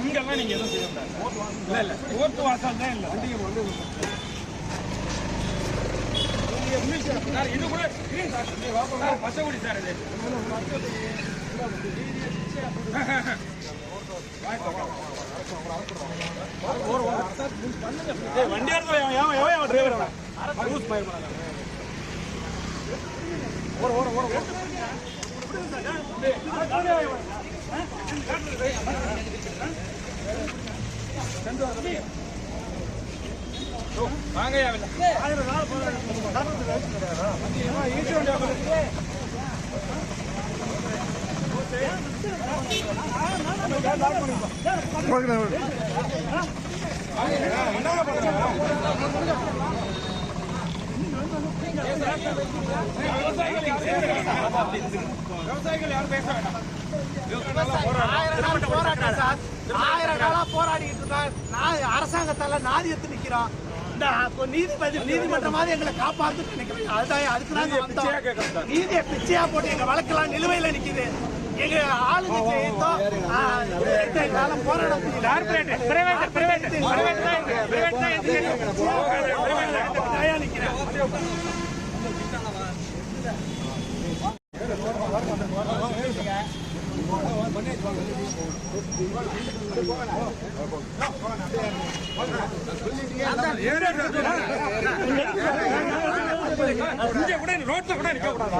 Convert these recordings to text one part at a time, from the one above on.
இங்கெல்லாம் நீங்க எதுவும் செய்ய முடியாது. இல்ல கோர்ட்டு வாசல் தான். இல்லை இது கூட பச்சைக்குடி சார். இது வண்டி டிரைவர் விவசாயிகள் யாரும் பேச வேண்டாம். ஆயிரம் நாளா போராடிட்டு இருக்காங்க. அரசாங்கத்தால நாதி எடுத்து நிக்கிறோம். நீதிமன்றமாவது எங்களை காப்பாத்து நினைக்கிறேன். அதுதான் நீதியை பிச்சையா போட்டு எங்க வழக்கெல்லாம் நிலுவையில நிக்குது. எங்க ஆளுங்க காலம் போராட நிக்கிறேன். ரோட்ல கூட நிக்க கூடாது.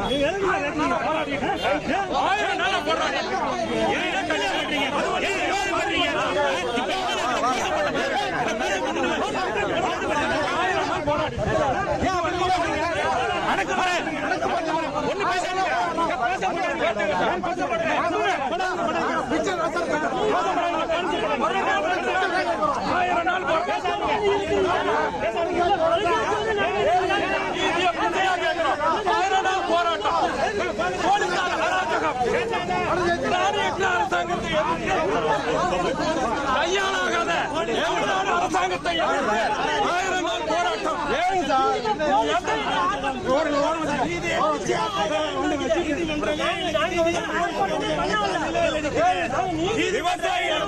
கையாளாகாத அரசாங்கத்தை 1000 நாள் போராட்டம். விவசாயிகள்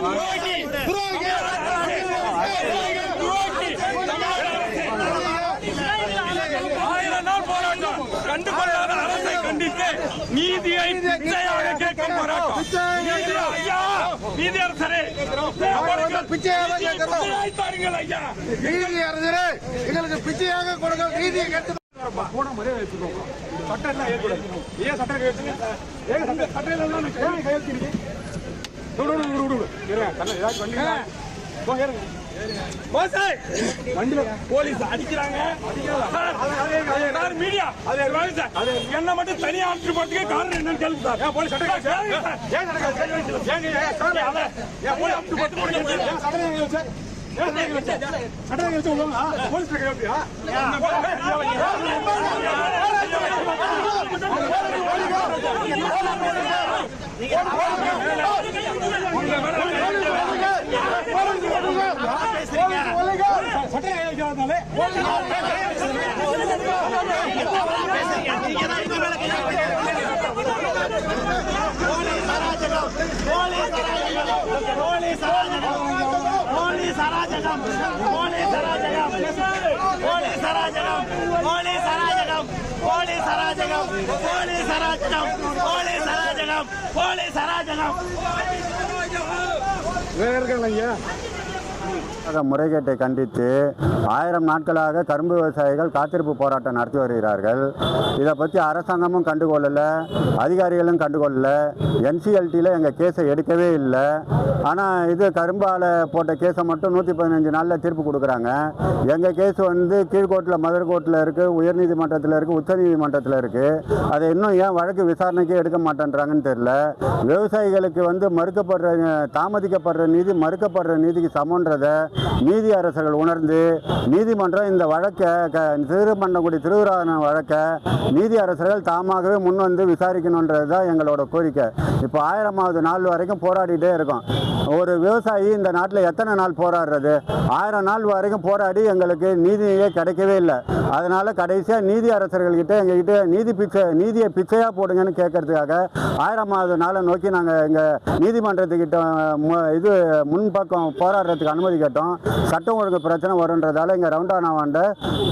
கண்டுகொள்ளாத அரசை கண்டித்து நீதியை பிச்சையாக கேட்கும் போராட்டம். நீதி அரசரே, தாருங்கள் ஐயா. நீதி அரசரே, எங்களுக்கு பிச்சையாக கொடுக்க நீதியை கேட்டு போன முறையை வச்சுக்கோங்க. சட்டம் எல்லாம் ஏற்படாது. ஏன் சட்டம் போலீஸ் அடிக்கிறாங்க. மீடியா என்ன மட்டும் தனியா அனுப்பிச்சு போறதுக்கு காரணம் என்னன்னு கேள்வி சார். போலீஸ் முறைகேட்டை கண்டித்து 1000 நாட்களாக கரும்பு விவசாயிகள் காத்திருப்பு போராட்டம் நடத்தி வருகிறார்கள். இதை பற்றி அரசாங்கமும் கண்டுகொள்ளலை, அதிகாரிகளும் கண்டுகொள்ளலை. NCLTயில் எங்கள் கேஸை எடுக்கவே இல்லை. ஆனால் இது கரும்பால் போட்ட கேஸை மட்டும் 115 நாளில் தீர்ப்பு கொடுக்குறாங்க. எங்கள் கேஸ் வந்து கீழ்கோர்ட்டில், மதுரை கோர்ட்டில் இருக்குது, உயர்நீதிமன்றத்தில் இருக்குது, உச்சநீதிமன்றத்தில் இருக்குது. அதை இன்னும் ஏன் வழக்கு விசாரணைக்கே எடுக்க மாட்டேன்றாங்கன்னு தெரியல. விவசாயிகளுக்கு வந்து தாமதிக்கப்படுற நீதி மறுக்கப்படுற நீதிக்கு சமன்றது என்பதை நீதி அரசர்கள் உணர்ந்து நீதிமன்றம் இந்த வழக்கை திருமண்டங்குடி திருவிழா வழக்கை நீதி அரசர்கள் தாமாகவே முன் வந்து விசாரிக்கணுன்றது தான் எங்களோட கோரிக்கை. இப்போ 1000வது நாள் வரைக்கும் போராடிட்டே இருக்கோம். ஒரு விவசாயி இந்த நாட்டில் எத்தனை நாள் போராடுறது? 1000 நாள் வரைக்கும் போராடி எங்களுக்கு நீதியே கிடைக்கவே இல்லை. அதனால் கடைசியாக நீதி அரசர்கள்கிட்ட எங்ககிட்ட நீதியை பிச்சையாக போடுங்கன்னு கேட்கறதுக்காக 1000வது நாளை நோக்கி நாங்கள் எங்கள் நீதிமன்றத்துக்கிட்ட முன்பக்கம் போராடுறதுக்கு அனுமதி கேட்டோம். சட்டம் ஒழுங்கு பிரச்சனை வருன்றதால இங்கே ரவுண்டானாவாண்ட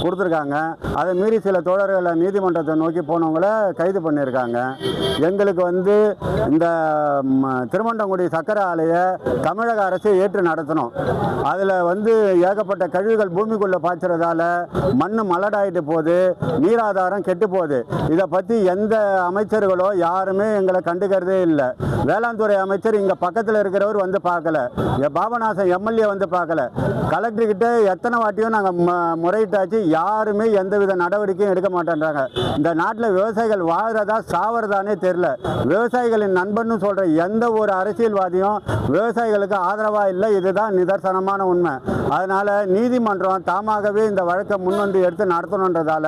கொடுத்துருக்காங்க. அதை மீறி சில தோழர்களை நீதிமன்றத்தை நோக்கி போனவங்களை கைது பண்ணியிருக்காங்க. எங்களுக்கு வந்து இந்த திருமண்டங்குடி சக்கரை ஆலையை தமிழக அரசு ஏற்று நடத்தணும். அதில் வந்து ஏகப்பட்ட கழிவுகள் பூமிக்குள்ளே பாய்ச்சறதால மண் மலடாயிட்டு போகுது, நீராதாரம் கெட்டு போகுது. இதை பற்றி எந்த அமைச்சர்களோ யாருமே எங்களை கண்டுக்கிறதே இல்லை. வேளாண் துறை அமைச்சர் இங்கே பக்கத்தில் இருக்கிறவர் வந்து பார்க்கல, பாபநாசம் எம்எல்ஏ வந்து பார்க்கல, கலெக்டர்கிட்ட எத்தனை வாட்டியும் நாங்கள் முறையிட்டாச்சு, யாருமே எந்தவித நடவடிக்கையும் எடுக்க மாட்டேன்றாங்க. இந்த நாட்டில் விவசாயிகள் வாழ்றதா சாவறதானே தெரியல. விவசாயிகளின் நண்பன்னு சொல்கிற எந்த ஒரு அரசியல்வாதியும் விவசாயிகளுக்கு ஆதரவாக இல்லை. இதுதான் நிதர்சனமான உண்மை. அதனால் நீதிமன்றம் தாமாகவே இந்த வழக்கை முன் வந்து எடுத்து நடத்தணுன்றதால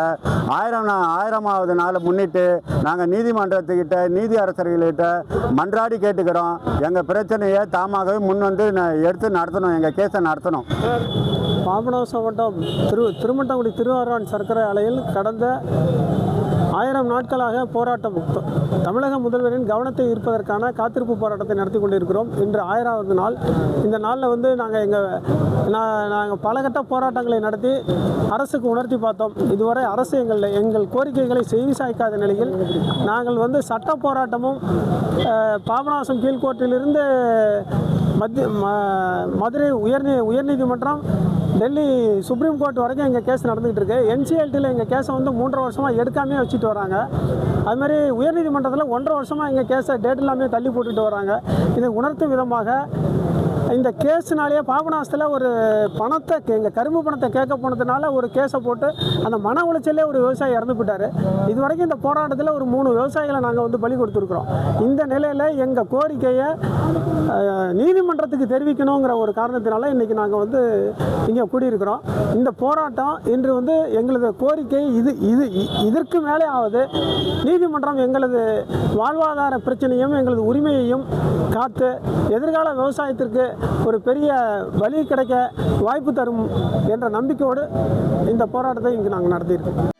1000வது நாளை முன்னிட்டு நாங்கள் நீதிமன்றத்துக்கிட்ட நீதி அரசர்கள்கிட்ட மன்றாடி கேட்டுக்கிறோம். எங்கள் பிரச்சனையை தாமாகவே முன் வந்து எடுத்து நடத்தணும், எங்கள் கேஸை நடத்தணும். பாபநாசம் மாவட்டம் திருமண்டங்குடி திருவாரூர் சர்க்கரை ஆலையில் கடந்த 1000 நாட்களாக போராட்டம், தமிழக முதல்வரின் கவனத்தை ஈர்ப்பதற்கான காத்திருப்பு போராட்டத்தை நடத்தி கொண்டிருக்கிறோம். இன்று 1000வது நாள். இந்த நாளில் வந்து நாங்கள் பல கட்ட போராட்டங்களை நடத்தி அரசுக்கு உணர்த்தி பார்த்தோம். இதுவரை அரசு எங்கள் கோரிக்கைகளை செவி சாய்க்காத நிலையில் நாங்கள் வந்து சட்ட போராட்டமும் பாபநாசம் கீழ்கோர்ட்டிலிருந்து மதுரை உயர்நீதிமன்றம், டெல்லி சுப்ரீம் கோர்ட் வரைக்கும் எங்கள் கேஸ் நடந்துகிட்டு இருக்கு. என்சிஎல்டியில் எங்கள் கேஸை வந்து 3.5 வருஷமாக எடுக்காமே வச்சுட்டு வராங்க. அதுமாதிரி உயர்நீதிமன்றத்தில் 1.5 வருஷமாக எங்கள் கேஸை டேட் எல்லாமே தள்ளி போட்டுட்டு வராங்க. இதை உணர்த்தும் விதமாக இந்த கேஸுனாலேயே பாபநாசத்தில் ஒரு பணத்தை எங்கள் கரும்பு பணத்தை கேட்க போனதுனால ஒரு கேஸை போட்டு அந்த மன உளைச்சலே ஒரு விவசாயி இறந்து போயிட்டார். இது வரைக்கும் இந்த போராட்டத்தில் ஒரு 3 விவசாயிகளை நாங்கள் வந்து பலி கொடுத்துருக்குறோம். இந்த நிலையில் எங்கள் கோரிக்கையை நீதிமன்றத்துக்கு தெரிவிக்கணுங்கிற ஒரு காரணத்தினால இன்றைக்கி நாங்கள் வந்து இங்கே கூடியிருக்கிறோம். இந்த போராட்டம் இன்று வந்து எங்களது கோரிக்கை இதற்கு மேலே ஆகுது. நீதிமன்றம் எங்களது வாழ்வாதார பிரச்சனையும் எங்களது உரிமையையும் காத்து எதிர்கால விவசாயத்திற்கு ஒரு பெரிய வழி கிடைக்க வாய்ப்பு தரும் என்ற நம்பிக்கையோடு இந்த போராட்டத்தை இங்கு நாங்கள் நடத்தியிருக்கோம்.